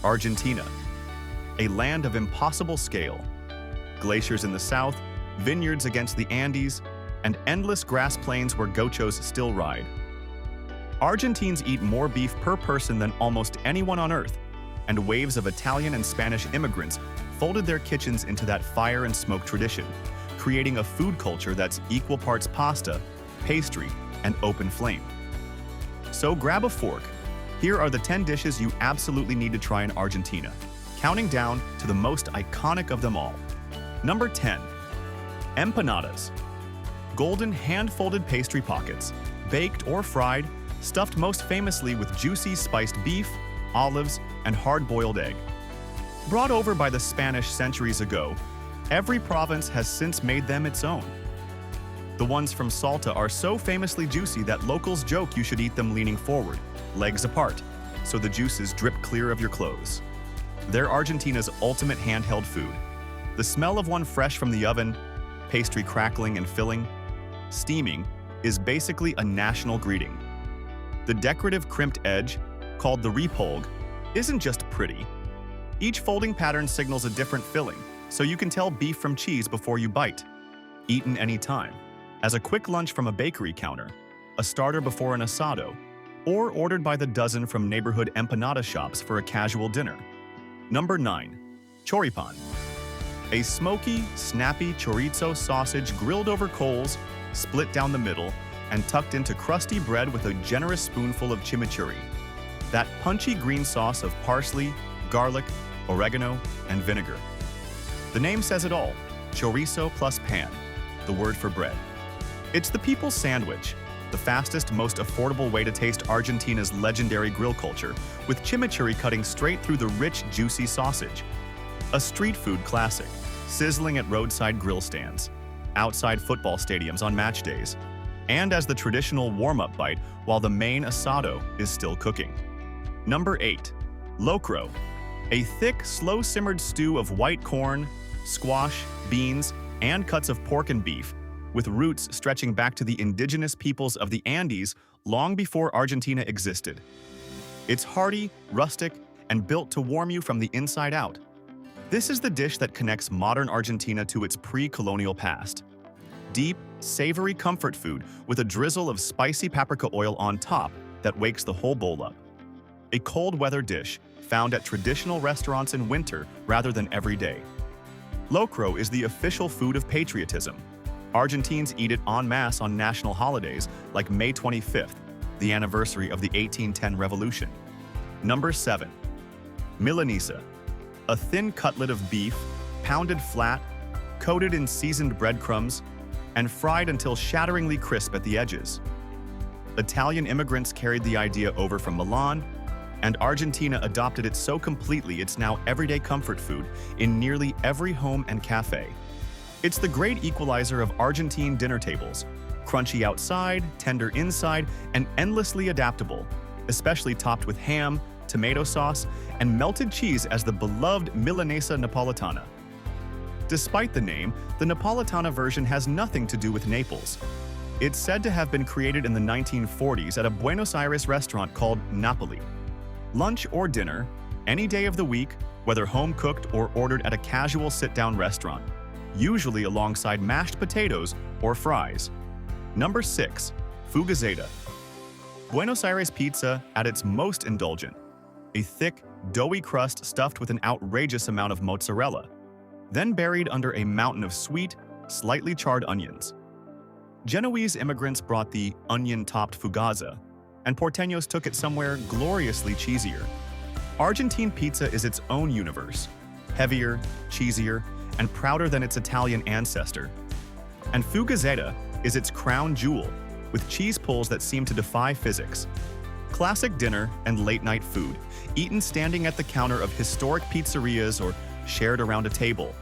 Argentina, a land of impossible scale. Glaciers in the south, vineyards against the Andes, and endless grass plains where gauchos still ride. Argentines eat more beef per person than almost anyone on Earth, and waves of Italian and Spanish immigrants folded their kitchens into that fire and smoke tradition, creating a food culture that's equal parts pasta, pastry, and open flame. So grab a fork. Here are the 10 dishes you absolutely need to try in Argentina, counting down to the most iconic of them all. Number 10. Empanadas. Golden hand-folded pastry pockets, baked or fried, stuffed most famously with juicy spiced beef, olives, and hard-boiled egg. Brought over by the Spanish centuries ago, every province has since made them its own. The ones from Salta are so famously juicy that locals joke you should eat them leaning forward, legs apart, so the juices drip clear of your clothes. They're Argentina's ultimate handheld food. The smell of one fresh from the oven, pastry crackling and filling, steaming, is basically a national greeting. The decorative crimped edge, called the repolg, isn't just pretty. Each folding pattern signals a different filling, so you can tell beef from cheese before you bite. Eaten anytime, as a quick lunch from a bakery counter, a starter before an asado, or ordered by the dozen from neighborhood empanada shops for a casual dinner. Number 9. Choripán. A smoky, snappy chorizo sausage grilled over coals, split down the middle, and tucked into crusty bread with a generous spoonful of chimichurri. That punchy green sauce of parsley, garlic, oregano, and vinegar. The name says it all, chorizo plus pan, the word for bread. It's the people's sandwich, the fastest, most affordable way to taste Argentina's legendary grill culture, with chimichurri cutting straight through the rich, juicy sausage. A street food classic, sizzling at roadside grill stands, outside football stadiums on match days, and as the traditional warm-up bite while the main asado is still cooking. Number 8. Locro. A thick, slow-simmered stew of white corn, squash, beans, and cuts of pork and beef, with roots stretching back to the indigenous peoples of the Andes long before Argentina existed. It's hearty, rustic, and built to warm you from the inside out. This is the dish that connects modern Argentina to its pre-colonial past. Deep, savory comfort food with a drizzle of spicy paprika oil on top that wakes the whole bowl up. A cold-weather dish found at traditional restaurants in winter rather than every day. Locro is the official food of patriotism. Argentines eat it en masse on national holidays like May 25th, the anniversary of the 1810 revolution. Number 7. Milanesa. A thin cutlet of beef, pounded flat, coated in seasoned breadcrumbs, and fried until shatteringly crisp at the edges. Italian immigrants carried the idea over from Milan, and Argentina adopted it so completely it's now everyday comfort food in nearly every home and cafe. It's the great equalizer of Argentine dinner tables, crunchy outside, tender inside, and endlessly adaptable, especially topped with ham, tomato sauce, and melted cheese as the beloved Milanesa Napolitana. Despite the name, the Napolitana version has nothing to do with Naples. It's said to have been created in the 1940s at a Buenos Aires restaurant called Napoli. Lunch or dinner, any day of the week, whether home-cooked or ordered at a casual sit-down restaurant, usually alongside mashed potatoes or fries. Number 6. Fugazzeta. Buenos Aires pizza at its most indulgent. A thick, doughy crust stuffed with an outrageous amount of mozzarella, then buried under a mountain of sweet, slightly charred onions. Genoese immigrants brought the onion-topped fugazza, and Porteños took it somewhere gloriously cheesier. Argentine pizza is its own universe, heavier, cheesier, and prouder than its Italian ancestor. And Fugazzeta is its crown jewel, with cheese pulls that seem to defy physics. Classic dinner and late-night food, eaten standing at the counter of historic pizzerias or shared around a table,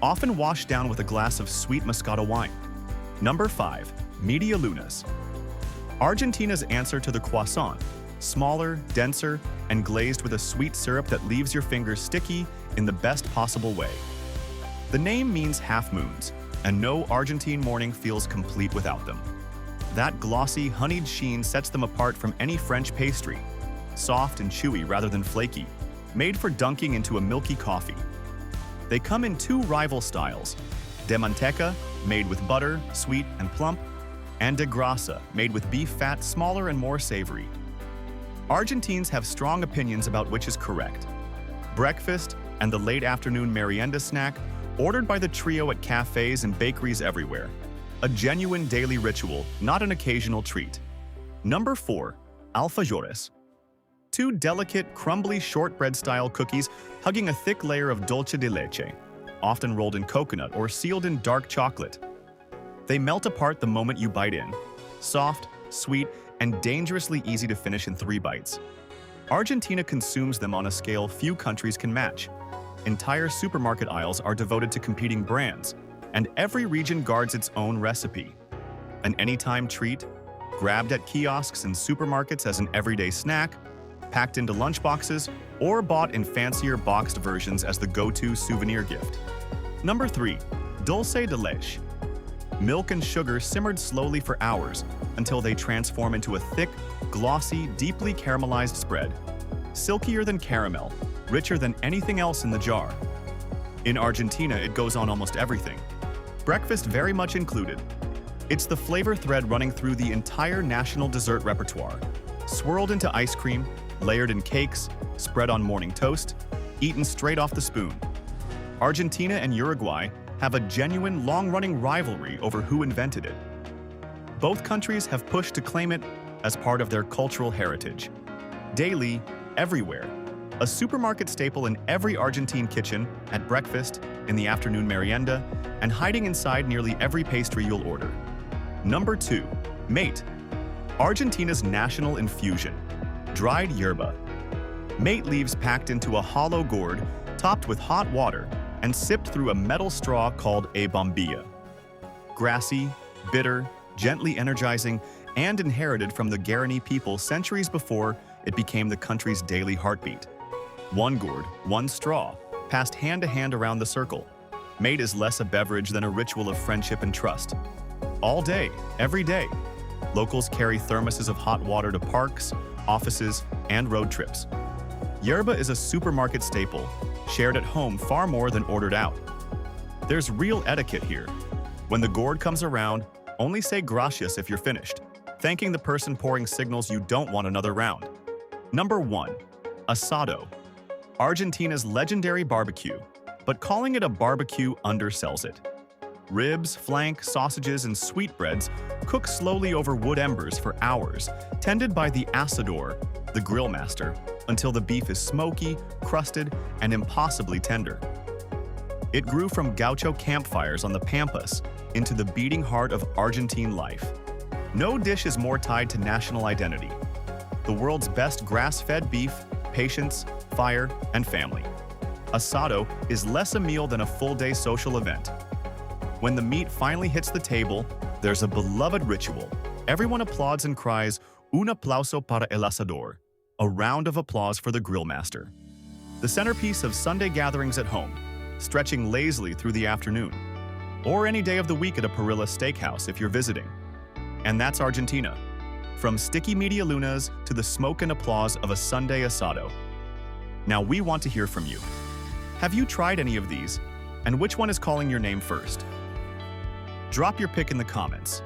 often washed down with a glass of sweet Moscato wine. Number 5. Medialunas. Argentina's answer to the croissant, smaller, denser, and glazed with a sweet syrup that leaves your fingers sticky in the best possible way. The name means half moons, and no Argentine morning feels complete without them. That glossy, honeyed sheen sets them apart from any French pastry, soft and chewy rather than flaky, made for dunking into a milky coffee. They come in two rival styles, de manteca, made with butter, sweet and plump, and de grasa, made with beef fat, smaller and more savory. Argentines have strong opinions about which is correct. Breakfast and the late afternoon merienda snack, ordered by the trio at cafes and bakeries everywhere. A genuine daily ritual, not an occasional treat. Number 4. Alfajores. Two delicate, crumbly shortbread-style cookies hugging a thick layer of dulce de leche, often rolled in coconut or sealed in dark chocolate. They melt apart the moment you bite in. Soft, sweet, and dangerously easy to finish in 3 bites. Argentina consumes them on a scale few countries can match. Entire supermarket aisles are devoted to competing brands, and every region guards its own recipe. An anytime treat, grabbed at kiosks and supermarkets as an everyday snack, packed into lunchboxes, or bought in fancier boxed versions as the go-to souvenir gift. Number 3. Dulce de Leche. Milk and sugar simmered slowly for hours until they transform into a thick, glossy, deeply caramelized spread. Silkier than caramel, richer than anything else in the jar. In Argentina, it goes on almost everything. Breakfast very much included. It's the flavor thread running through the entire national dessert repertoire. Swirled into ice cream, layered in cakes, spread on morning toast, eaten straight off the spoon. Argentina and Uruguay have a genuine, long-running rivalry over who invented it. Both countries have pushed to claim it as part of their cultural heritage. Daily, everywhere. A supermarket staple in every Argentine kitchen, at breakfast, in the afternoon merienda, and hiding inside nearly every pastry you'll order. Number 2. Mate. Argentina's national infusion. Dried yerba. Mate leaves packed into a hollow gourd, topped with hot water, and sipped through a metal straw called a bombilla. Grassy, bitter, gently energizing, and inherited from the Guarani people centuries before it became the country's daily heartbeat. One gourd, one straw, passed hand to hand around the circle. Mate is less a beverage than a ritual of friendship and trust. All day, every day, locals carry thermoses of hot water to parks, offices, and road trips. Yerba is a supermarket staple, shared at home far more than ordered out. There's real etiquette here. When the gourd comes around, only say gracias if you're finished, thanking the person pouring signals you don't want another round. Number 1. Asado. Argentina's legendary barbecue, but calling it a barbecue undersells it. Ribs, flank, sausages, and sweetbreads cook slowly over wood embers for hours, tended by the asador, the grill master, until the beef is smoky, crusted, and impossibly tender. It grew from gaucho campfires on the Pampas into the beating heart of Argentine life. No dish is more tied to national identity. The world's best grass-fed beef, patience, fire, and family. Asado is less a meal than a full-day social event. When the meat finally hits the table, there's a beloved ritual. Everyone applauds and cries, "Un aplauso para el asador," a round of applause for the grill master. The centerpiece of Sunday gatherings at home, stretching lazily through the afternoon, or any day of the week at a Parrilla steakhouse if you're visiting. And that's Argentina. From sticky Medialunas to the smoke and applause of a Sunday asado. Now we want to hear from you. Have you tried any of these? And which one is calling your name first? Drop your pick in the comments.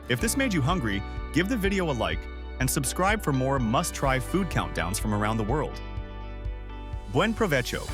If this made you hungry, give the video a like and subscribe for more must-try food countdowns from around the world. Buen provecho!